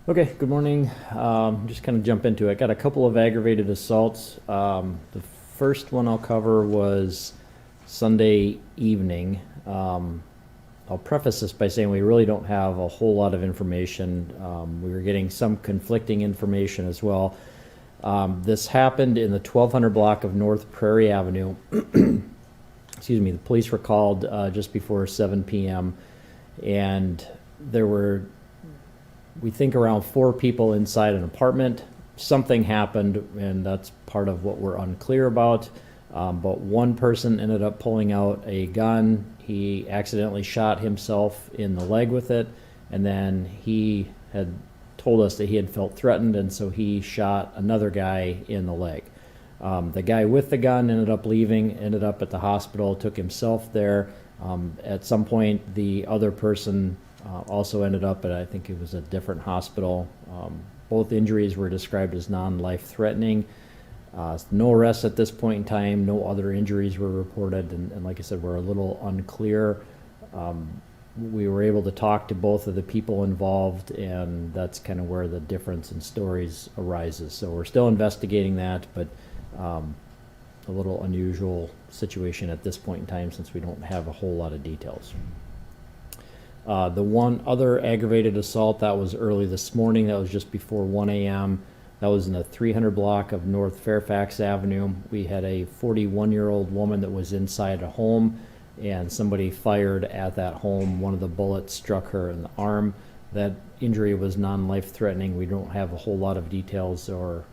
Okay, good morning. Just kind of jump into it. Got a couple of aggravated assaults. The first one I'll cover was Sunday evening. I'll preface this by saying we really don't have a whole lot of information. We were getting some conflicting information as well. This happened in the 1200 block of North Prairie Avenue. Excuse me, the police were called just before 7 p.m. and there were, we think, around 4 people inside an apartment. Something happened, and that's part of what we're unclear about. But one person ended up pulling out a gun. He accidentally shot himself in the leg with it, and then he had told us that he had felt threatened, and so he shot another guy in the leg. The guy with the gun ended up leaving, ended up at the hospital, took himself there. At some point, the other person also ended up at, I think it was a different hospital. Both injuries were described as non-life threatening. No arrests at this point in time, no other injuries were reported, and like I said, we're a little unclear. We were able to talk to both of the people involved, and that's kind of where the difference in stories arises. So we're still investigating that, but a little unusual situation at this point in time since we don't have a whole lot of details. The one other aggravated assault, that was early this morning. That was just before 1 a.m. That was in the 300 block of North Fairfax Avenue. We had a 41-year-old woman that was inside a home, and somebody fired at that home. One of the bullets struck her in the arm. That injury was non-life threatening. We don't have a whole lot of details, or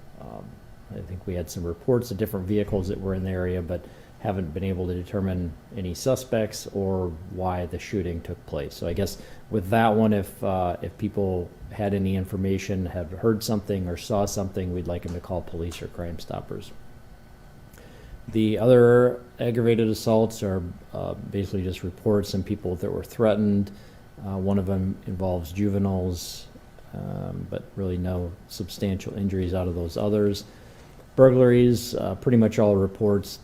I think we had some reports of different vehicles that were in the area, but haven't been able to determine any suspects or why the shooting took place. So I guess with that one, if people had any information, had heard something or saw something, we'd like them to call police or Crime Stoppers. The other aggravated assaults are basically just reports and people that were threatened. One of them involves juveniles, but really no substantial injuries out of those others. Burglaries, pretty much all reports.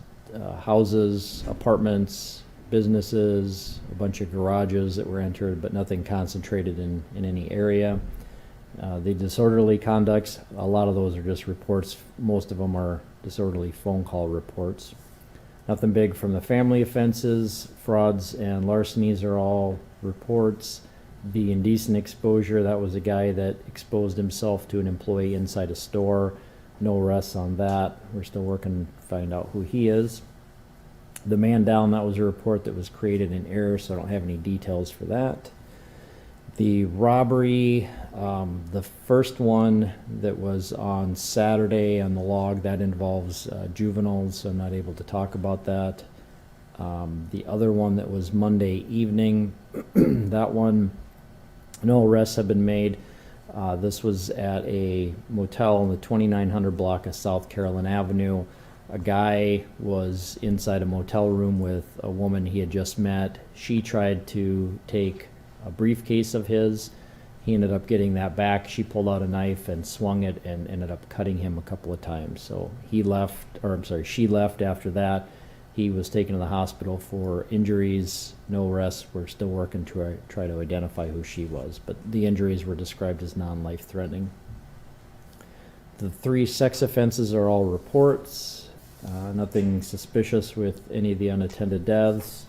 Houses, apartments, businesses, a bunch of garages that were entered, but nothing concentrated in any area. The disorderly conducts, a lot of those are just reports. Most of them are disorderly phone call reports. Nothing big from the family offenses. Frauds and larcenies are all reports. The indecent exposure, that was a guy that exposed himself to an employee inside a store. No arrests on that. We're still working to find out who he is. The man down, that was a report that was created in error, so I don't have any details for that. The robbery, the first one that was on Saturday on the log, that involves juveniles, so I'm not able to talk about that. The other one that was Monday evening, that one, no arrests have been made. This was at a motel in the 2900 block of South Carolina Avenue. A guy was inside a motel room with a woman he had just met. She tried to take a briefcase of his. He ended up getting that back. She pulled out a knife and swung it and ended up cutting him a couple of times. So she left after that. He was taken to the hospital for injuries, no arrests. We're still working to try to identify who she was, but the injuries were described as non-life threatening. The 3 sex offenses are all reports. Nothing suspicious with any of the unattended deaths.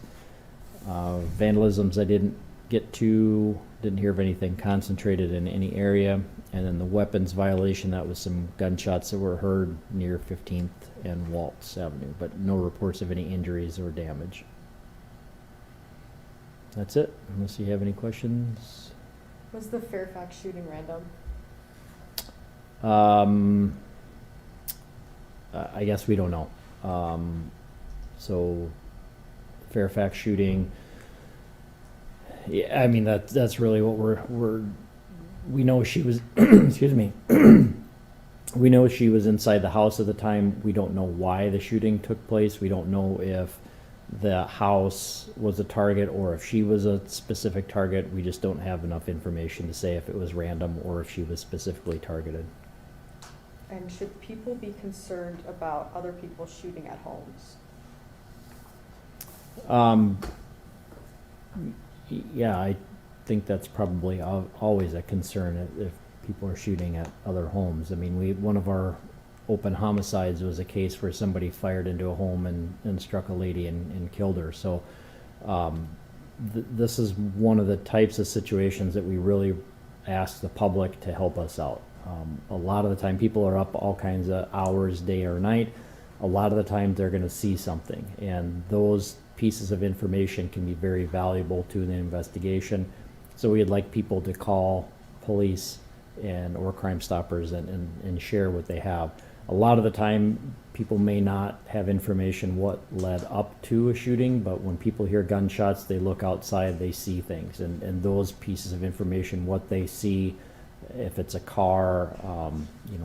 Vandalisms I didn't get to, didn't hear of anything concentrated in any area. And then the weapons violation, that was some gunshots that were heard near 15th and Waltz Avenue, but no reports of any injuries or damage. That's it, unless you have any questions. Was the Fairfax shooting random? I guess we don't know. So Fairfax shooting, yeah, I mean that's really what we know she was excuse me. We know she was inside the house at the time. We don't know why the shooting took place. We don't know if the house was a target or if she was a specific target. We just don't have enough information to say if it was random or if she was specifically targeted. And should people be concerned about other people shooting at homes? Yeah, I think that's probably always a concern. If people are shooting at other homes. I mean, one of our open homicides was a case where somebody fired into a home and struck a lady and killed her. So this is one of the types of situations that we really ask the public to help us out. A lot of the time people are up all kinds of hours, day or night. A lot of the time they're going to see something, and those pieces of information can be very valuable to the investigation. So we'd like people to call police or Crime Stoppers and share what they have. A lot of the time people may not have information what led up to a shooting, but when people hear gunshots, they look outside, they see things, and those pieces of information, what they see, if it's a car,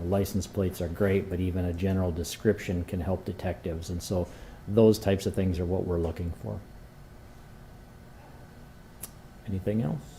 license plates are great, but even a general description can help detectives. And so those types of things are what we're looking for. Anything else?